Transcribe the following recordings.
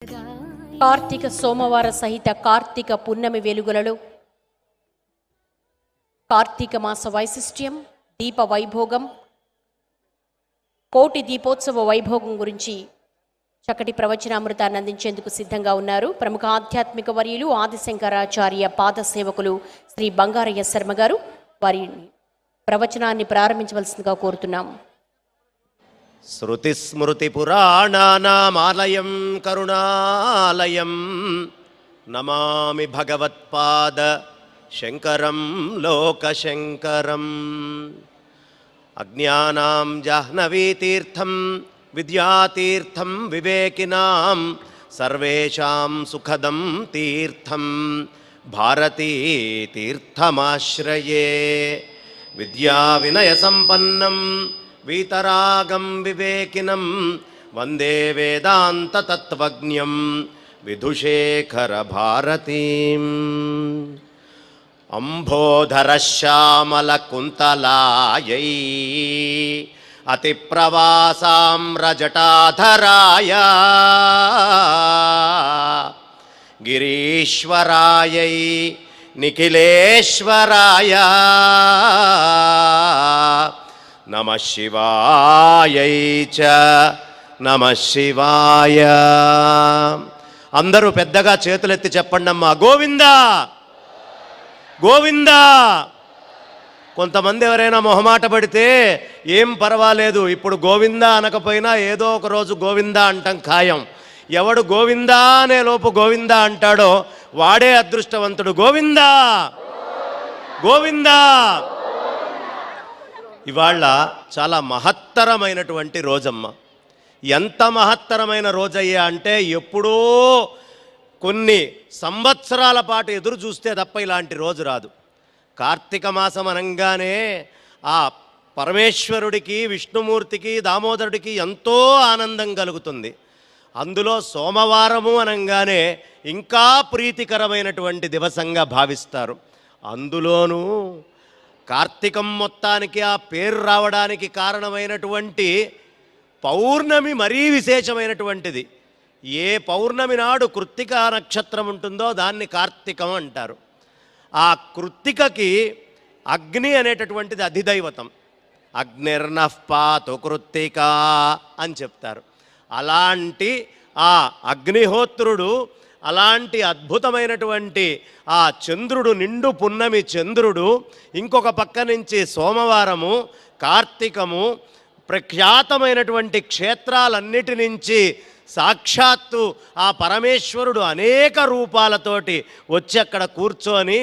కార్తీక సోమవార సహిత కార్తీక పున్నమి వెలుగులలో కార్తీక మాస వైశిష్ట్యం, దీప వైభోగం, కోటి దీపోత్సవ వైభోగం గురించి చక్కటి ప్రవచనామృతాన్ని అందించేందుకు సిద్ధంగా ఉన్నారు ప్రముఖ ఆధ్యాత్మిక వర్యులు ఆదిశంకరాచార్య పాద సేవకులు శ్రీ బంగారయ్య శర్మ గారు. వారి ప్రవచనాన్ని ప్రారంభించవలసిందిగా కోరుతున్నాము. శృతిస్మృతిపురాణానామాలయం కరుణాలయం నమామి భగవత్పాద శంకరం లోకశంకరం. అజ్ఞానాం జాహ్నవీతీర్థం విద్యాతీర్థం వివేకినాం సర్వేషాం సుఖదం తీర్థం భారతీతీర్థమాశ్రయే. విద్యా వినయ సంపన్నం వీతరాగం వివేకినం వందే వేదాంత తత్వజ్ఞం విధుశేఖర భారతీం. అంబోధర శ్యామల కుంతలాయై అతి ప్రవాసామ్రజటాధరాయ గిరీశ్వరాయై నిఖిలేశ్వరాయ నమః శివాయై చ నమః శివాయ. అందరూ పెద్దగా చేతులెత్తి చెప్పండి అమ్మా, గోవిందా గోవిందా. కొంతమంది ఎవరైనా మొహమాట పడితే ఏం పర్వాలేదు, ఇప్పుడు గోవిందా అనకపోయినా ఏదో ఒక రోజు గోవిందా అంటాం ఖాయం. ఎవడు గోవిందా అనే లోపు గోవిందా అంటాడో వాడే అదృష్టవంతుడు. గోవిందా గోవిందా. ఇవాళ చాలా మహత్తరమైనటువంటి రోజమ్మ. ఎంత మహత్తరమైన రోజయ్యా అంటే ఎప్పుడో కొన్ని సంవత్సరాల పాటు ఎదురు చూస్తే తప్ప ఇలాంటి రోజు రాదు. కార్తీక మాసం అనగానే ఆ పరమేశ్వరుడికి, విష్ణుమూర్తికి, దామోదరుడికి ఎంతో ఆనందం కలుగుతుంది. అందులో సోమవారము అనగానే ఇంకా ప్రీతికరమైనటువంటి దివసంగా భావిస్తారు. అందులోనూ కార్తీకం మొత్తానికి ఆ పేరు రావడానికి కారణమైనటువంటి పౌర్ణమి మరీ విశేషమైనటువంటిది. ఏ పౌర్ణమి నాడు కృత్తికా నక్షత్రం ఉంటుందో దాన్ని కార్తీకం అంటారు. ఆ కృత్తికకి అగ్ని అనేటటువంటిది అధిదైవతం. అగ్నిర్నః పాతు కృత్తికా అని చెప్తారు. అలాంటి ఆ అగ్నిహోత్రుడు, అలాంటి అద్భుతమైనటువంటి ఆ చంద్రుడు, నిండు పున్నమి చంద్రుడు, ఇంకొక పక్క నుంచి సోమవారము, కార్తీకము, ప్రఖ్యాతమైనటువంటి క్షేత్రాలన్నిటి నుంచి సాక్షాత్తు ఆ పరమేశ్వరుడు అనేక రూపాలతోటి వచ్చి అక్కడ కూర్చొని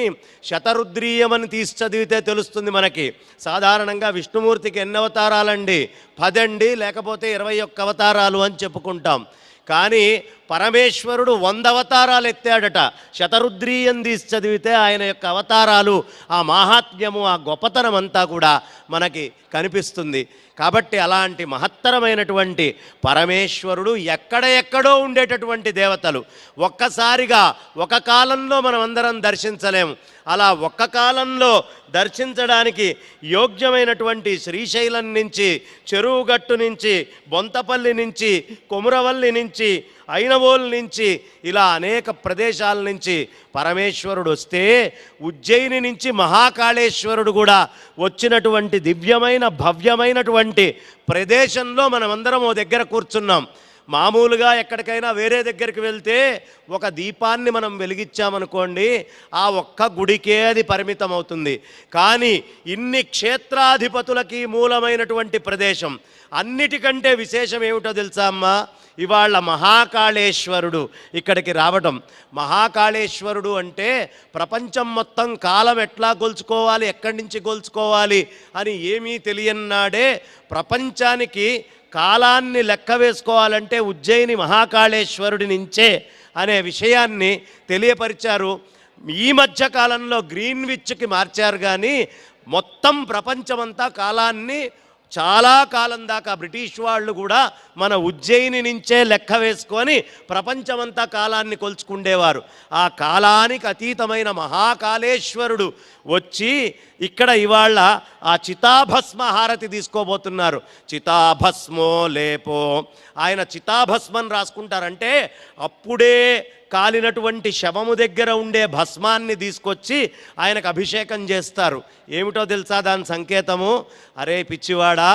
శతరుద్రీయమని తీసి చదివితే తెలుస్తుంది మనకి. సాధారణంగా విష్ణుమూర్తికి ఎన్ని అవతారాలండి? 10 అండి, లేకపోతే 21 అవతారాలు అని చెప్పుకుంటాం. కానీ పరమేశ్వరుడు 100 అవతారాలు ఎత్తాడట. శతరుద్రీయం తీసి చదివితే ఆయన యొక్క అవతారాలు, ఆ మాహాత్మ్యము, ఆ గొప్పతనం అంతా కూడా మనకి కనిపిస్తుంది. కాబట్టి అలాంటి మహత్తరమైనటువంటి పరమేశ్వరుడు ఎక్కడెక్కడో ఉండేటటువంటి దేవతలు ఒక్కసారిగా ఒక కాలంలో మనం అందరం దర్శించలేము. అలా ఒక్క కాలంలో దర్శించడానికి యోగ్యమైనటువంటి శ్రీశైలం నుంచి, చెరువుగట్టు నుంచి, బొంతపల్లి నుంచి, కొమురవల్లి నుంచి, ఐనవోలు నుంచి, ఇలా అనేక ప్రదేశాల నుంచి పరమేశ్వరుడు వస్తే ఉజ్జయిని నుంచి మహాకాళేశ్వరుడు కూడా వచ్చినటువంటి దివ్యమైన భవ్యమైనటువంటి ప్రదేశంలో మనమందరం ఓ దగ్గర కూర్చున్నాం. మామూలుగా ఎక్కడికైనా వేరే దగ్గరికి వెళ్తే ఒక దీపాన్ని మనం వెలిగించామనుకోండి, ఆ ఒక్క గుడికే అది పరిమితం అవుతుంది. కానీ ఇన్ని క్షేత్రాధిపతులకి మూలమైనటువంటి ప్రదేశం, అన్నిటికంటే విశేషం ఏమిటో తెలుసా అమ్మా? ఇవాళ మహాకాళేశ్వరుడు ఇక్కడికి రావడం. మహాకాళేశ్వరుడు అంటే ప్రపంచం మొత్తం కాలం ఎట్లా గొలుచుకోవాలి, ఎక్కడి నుంచి గొలుచుకోవాలి అని ఏమీ తెలియన్నాడే ప్రపంచానికి కాలాన్ని లెక్క వేసుకోవాలంటే ఉజ్జయిని మహాకాళేశ్వరుడి నుంచే అనే విషయాన్ని తెలియపరిచారు. ఈ మధ్య కాలంలో గ్రీన్విచ్కి మార్చారు, కానీ మొత్తం ప్రపంచమంతా కాలాన్ని చాలా కాలం దాకా బ్రిటిష్ వాళ్ళు కూడా మన ఉజ్జయిని నుంచే లెక్క వేసుకొని ప్రపంచమంతా కాలాన్ని కొలుచుకుండేవారు. ఆ కాలానికి అతీతమైన మహాకాళేశ్వరుడు వచ్చి ఇక్కడ ఇవాళ ఆ చితాభస్మ హారతి తీసుకోబోతున్నారు. చితాభస్మో లేపో, ఆయన చితాభస్మని రాసుకుంటారంటే అప్పుడే కాలినటువంటి శవము దగ్గర ఉండే భస్మాన్ని తీసుకొచ్చి ఆయనకు అభిషేకం చేస్తారు. ఏమిటో తెలుసా దాని సంకేతము? అరే పిచ్చివాడా,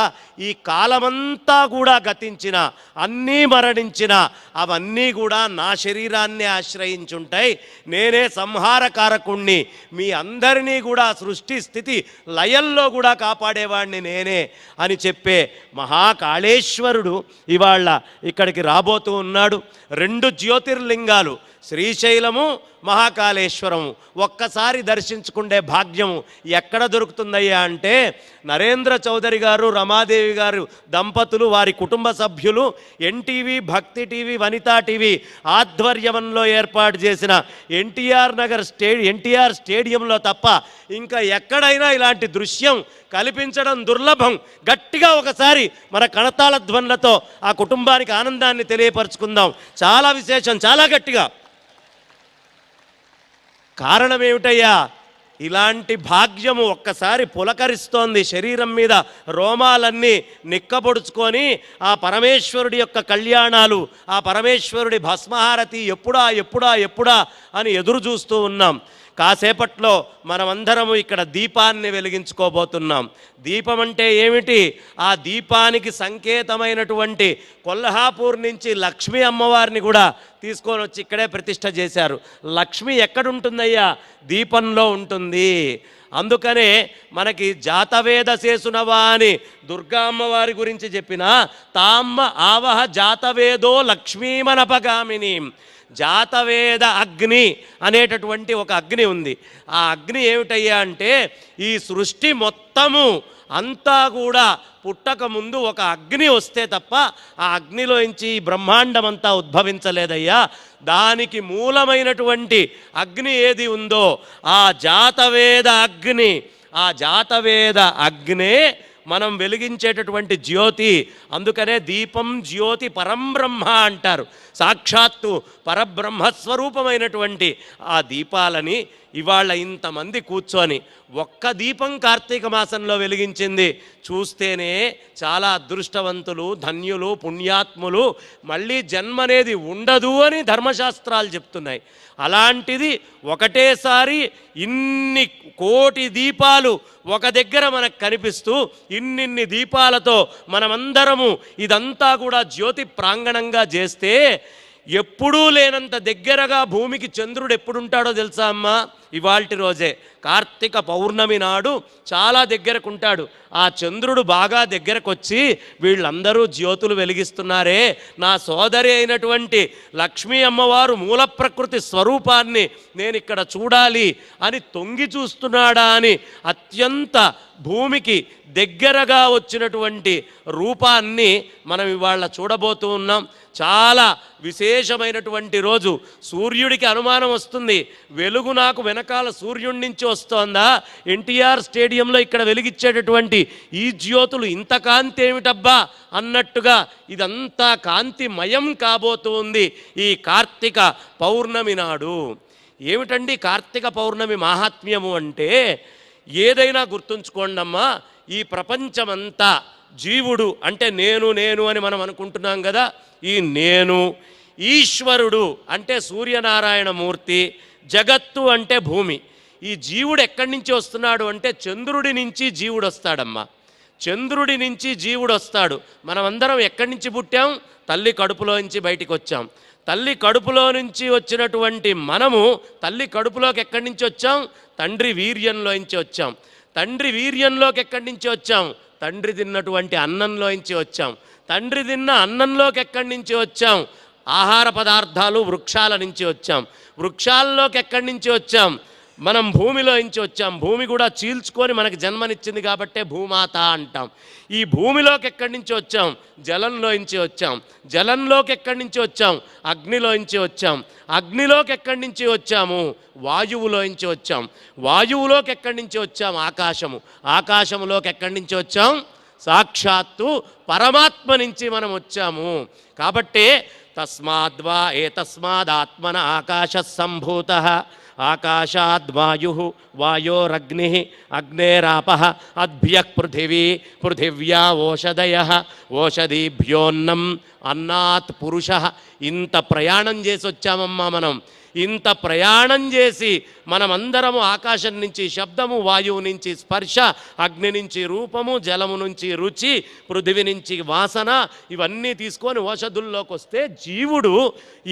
ఈ కాలమంతా కూడా గతించిన, అన్నీ మరణించిన, అవన్నీ కూడా నా శరీరాన్ని ఆశ్రయించుంటాయి. నేనే సంహారకారకుణ్ణి, మీ అందరినీ కూడా సృష్టి స్థితి లయల్లో కూడా కాపాడేవాడిని నేనే అని చెప్పే మహాకాళేశ్వరుడు ఇవాళ ఇక్కడికి రాబోతూ ఉన్నాడు. 2 జ్యోతిర్లింగాలు, శ్రీశైలము, మహాకాళేశ్వరము ఒక్కసారి దర్శించుకునే భాగ్యము ఎక్కడ దొరుకుతుందయ్యా అంటే, నరేంద్ర చౌదరి గారు, రమాదేవి గారు దంపతులు, వారి కుటుంబ సభ్యులు ఎన్టీవీ, భక్తి టీవీ, వనితా టీవీ ఆధ్వర్యంలో ఏర్పాటు చేసిన ఎన్టీఆర్ స్టేడియంలో తప్ప ఇంకా ఎక్కడైనా ఇలాంటి దృశ్యం కల్పించడం దుర్లభం. గట్టిగా ఒకసారి మన కణతాళ ధ్వనులతో ఆ కుటుంబానికి ఆనందాన్ని తెలియపరుచుకుందాం. చాలా విశేషం, చాలా గట్టిగా. కారణం ఏమిటయ్యా? ఇలాంటి భాగ్యము ఒక్కసారి పులకరిస్తోంది. శరీరం మీద రోమాలన్నీ నిక్కబొడుచుకొని ఆ పరమేశ్వరుడి యొక్క కళ్యాణాలు, ఆ పరమేశ్వరుడి భస్మహారతి ఎప్పుడా ఎప్పుడా ఎప్పుడా అని ఎదురు చూస్తూ ఉన్నాం. కాసేపట్లో మనమందరము ఇక్కడ దీపాన్ని వెలిగించుకోబోతున్నాం. దీపం అంటే ఏమిటి? ఆ దీపానికి సంకేతమైనటువంటి కొల్హాపూర్ నుంచి లక్ష్మీ అమ్మవారిని కూడా తీసుకొని వచ్చి ఇక్కడే ప్రతిష్ఠ చేశారు. లక్ష్మి ఎక్కడుంటుందయ్యా? దీపంలో ఉంటుంది. అందుకనే మనకి జాతవేద శేసునవా అని దుర్గా అమ్మవారి గురించి చెప్పిన తామ్మ ఆవహ జాతవేదో లక్ష్మీమనపగామిని. జాతవేద అగ్ని అనేటటువంటి ఒక అగ్ని ఉంది. ఆ అగ్ని ఏమిటయ్యా అంటే, ఈ సృష్టి మొత్తము అంతా కూడా పుట్టక ముందు ఒక అగ్ని వస్తే తప్ప ఆ అగ్నిలోంచి ఈ బ్రహ్మాండం అంతా ఉద్భవించలేదయ్యా. దానికి మూలమైనటువంటి అగ్ని ఏది ఉందో ఆ జాతవేద అగ్ని, ఆ జాతవేద అగ్నే మనం వెలిగించేటటువంటి జ్యోతి. అందుకనే దీపం జ్యోతి పరంబ్రహ్మ అంటారు. సాక్షాత్తు పరబ్రహ్మస్వరూపమైనటువంటి ఆ దీపాలని ఇవాళ ఇంతమంది కూర్చొని ఒక్క దీపం కార్తీక మాసంలో వెలిగించింది చూస్తేనే చాలా అదృష్టవంతులు, ధన్యులు, పుణ్యాత్ములు. మళ్ళీ జన్మనేది ఉండదు అని ధర్మశాస్త్రాలు చెప్తున్నాయి. అలాంటిది ఒకటేసారి ఇన్ని కోటి దీపాలు ఒక దగ్గర మనకు కనిపిస్తూ ఇన్నిన్ని దీపాలతో మనమందరము ఇదంతా కూడా జ్యోతి ప్రాంగణంగా చేస్తే ఎప్పుడూ లేనంత దగ్గరగా భూమికి చంద్రుడు ఎప్పుడుంటాడో తెలుసా అమ్మా? ఇవాల్టి రోజే కార్తీక పౌర్ణమి నాడు చాలా దగ్గరకు ఉంటాడు. ఆ చంద్రుడు బాగా దగ్గరకు వచ్చి వీళ్ళందరూ జ్యోతులు వెలిగిస్తున్నారే, నా సోదరి అయినటువంటి లక్ష్మీ అమ్మవారు మూల ప్రకృతి స్వరూపాన్ని నేను ఇక్కడ చూడాలి అని తొంగి చూస్తున్నాడా అని అత్యంత భూమికి దగ్గరగా వచ్చినటువంటి రూపాన్ని మనం ఇవాళ చూడబోతూ ఉన్నాం. చాలా విశేషమైనటువంటి రోజు. సూర్యుడికి అనుమానం వస్తుంది, వెలుగు నాకు వెనకాల సూర్యుడి నుంచి వస్తోందా? ఎన్టీఆర్ స్టేడియంలో ఇక్కడ వెలిగించేటటువంటి ఈ జ్యోతులు ఇంత కాంతి ఏమిటబ్బా అన్నట్టుగా ఇదంతా కాంతిమయం కాబోతుంది ఈ కార్తీక పౌర్ణమి నాడు. ఏమిటండి కార్తీక పౌర్ణమి మహాత్మ్యము అంటే? ఏదైనా గుర్తుంచుకోండమ్మా, ఈ ప్రపంచమంతా జీవుడు అంటే నేను నేను అని మనం అనుకుంటున్నాం కదా. ఈ నేను, ఈశ్వరుడు అంటే సూర్యనారాయణ మూర్తి, జగత్తు అంటే భూమి. ఈ జీవుడు ఎక్కడి నుంచి వస్తున్నాడు అంటే చంద్రుడి నుంచి జీవుడు వస్తాడమ్మా. చంద్రుడి నుంచి జీవుడు వస్తాడు. మనమందరం ఎక్కడి నుంచి పుట్టాం? తల్లి కడుపులో నుంచి బయటికి వచ్చాం. తల్లి కడుపులో నుంచి వచ్చినటువంటి మనము తల్లి కడుపులోకి ఎక్కడి నుంచి వచ్చాం? తండ్రి వీర్యంలో నుంచి వచ్చాం. తండ్రి వీర్యంలోకి ఎక్కడి నుంచి వచ్చాం? తండ్రి తిన్నటువంటి అన్నంలో నుంచి వచ్చాం. తండ్రి తిన్న అన్నంలోకి ఎక్కడి నుంచి వచ్చాం? ఆహార పదార్థాలు వృక్షాల నుంచి వచ్చాం. వృక్షాల్లోకి ఎక్కడి నుంచి వచ్చాం? మనం భూమిలో నుంచి వచ్చాం. భూమి కూడా చీల్చుకొని మనకి జన్మనిచ్చింది కాబట్టే భూమాత అంటాం. ఈ భూమిలోకి ఎక్కడి నుంచి వచ్చాం? జలంలో నుంచి వచ్చాం. జలంలోకి ఎక్కడి నుంచి వచ్చాం? అగ్నిలో నుంచి వచ్చాం. అగ్నిలోకి ఎక్కడి నుంచి వచ్చాము? వాయువులో నుంచి వచ్చాం. వాయువులోకి ఎక్కడి నుంచి వచ్చాం? ఆకాశము. ఆకాశములోకి ఎక్కడి నుంచి వచ్చాం? సాక్షాత్తు పరమాత్మ నుంచి మనం వచ్చాము. కాబట్టే తస్మాద్వా ఏతస్మాదాత్మన ఆకాశ సంభూత ఆకాశాద్వాయు వాయోరగ్ని అగ్నేరాప అద్భ్యః పృథివీ పృథివ్యా ఓషధయ ఓషధీభ్యోన్నం అన్నాత్ పురుష. ఇంత ప్రయాణం చేసి వచ్చామమ్మా మనం. ఇంత ప్రయాణం చేసి మనమందరము ఆకాశం నుంచి శబ్దము, వాయువు నుంచి స్పర్శ, అగ్ని నుంచి రూపము, జలము నుంచి రుచి, పృథివి నుంచి వాసన ఇవన్నీ తీసుకొని ఓషధుల్లోకి వస్తే జీవుడు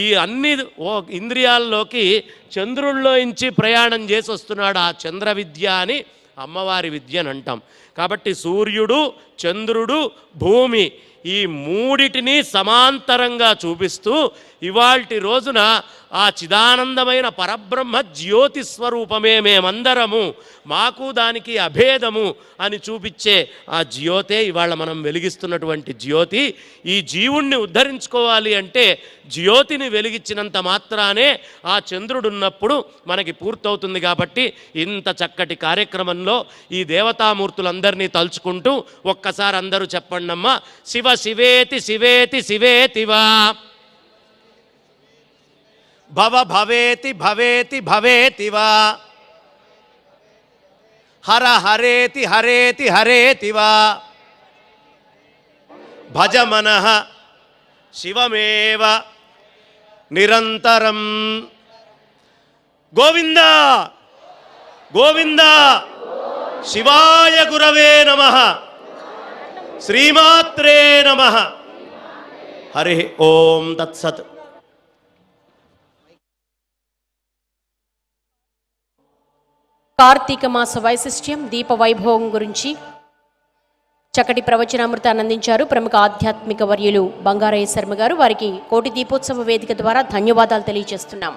ఈ అన్ని ఇంద్రియాల్లోకి చంద్రుల్లో నుంచి ప్రయాణం చేసి వస్తున్నాడు. ఆ చంద్ర విద్య అని అమ్మవారి విద్య అని అంటాం. కాబట్టి సూర్యుడు, చంద్రుడు, భూమి ఈ మూడిటిని సమాంతరంగా చూపిస్తూ ఇవాల్టి రోజున ఆ చిదానందమైన పరబ్రహ్మ జ్యోతి స్వరూపమే మేమందరము, మాకు దానికి అభేదము అని చూపించే ఆ జ్యోతే ఇవాళ మనం వెలిగిస్తున్నటువంటి జ్యోతి. ఈ జీవుణ్ణి ఉద్ధరించుకోవాలి అంటే జ్యోతిని వెలిగించినంత మాత్రానే ఆ చంద్రుడున్నప్పుడు మనకి పూర్తవుతుంది. కాబట్టి ఇంత చక్కటి కార్యక్రమంలో ఈ దేవతామూర్తులందరినీ తలుచుకుంటూ ఒక్కసారి అందరూ చెప్పండమ్మా, శివ శివేతి శివేతి శివేతివా, భవ భవేతి భవేతి భవేతివా, హర హరేతి హరేతి హరేతివా, భజ మనః శివమేవ నిరంతరం. గోవింద గోవింద. శివాయ గురవే నమః. శ్రీమాత్రే నమః. హరి ఓం తత్సత్. కార్తీక మాస వైశిష్ట్యం, దీప వైభవం గురించి చక్కటి ప్రవచనామృతాన్ని అందించారు ప్రముఖ ఆధ్యాత్మిక వర్యులు బంగారయ్య శర్మ గారు. వారికి కోటి దీపోత్సవ వేదిక ద్వారా ధన్యవాదాలు తెలియజేస్తున్నాం.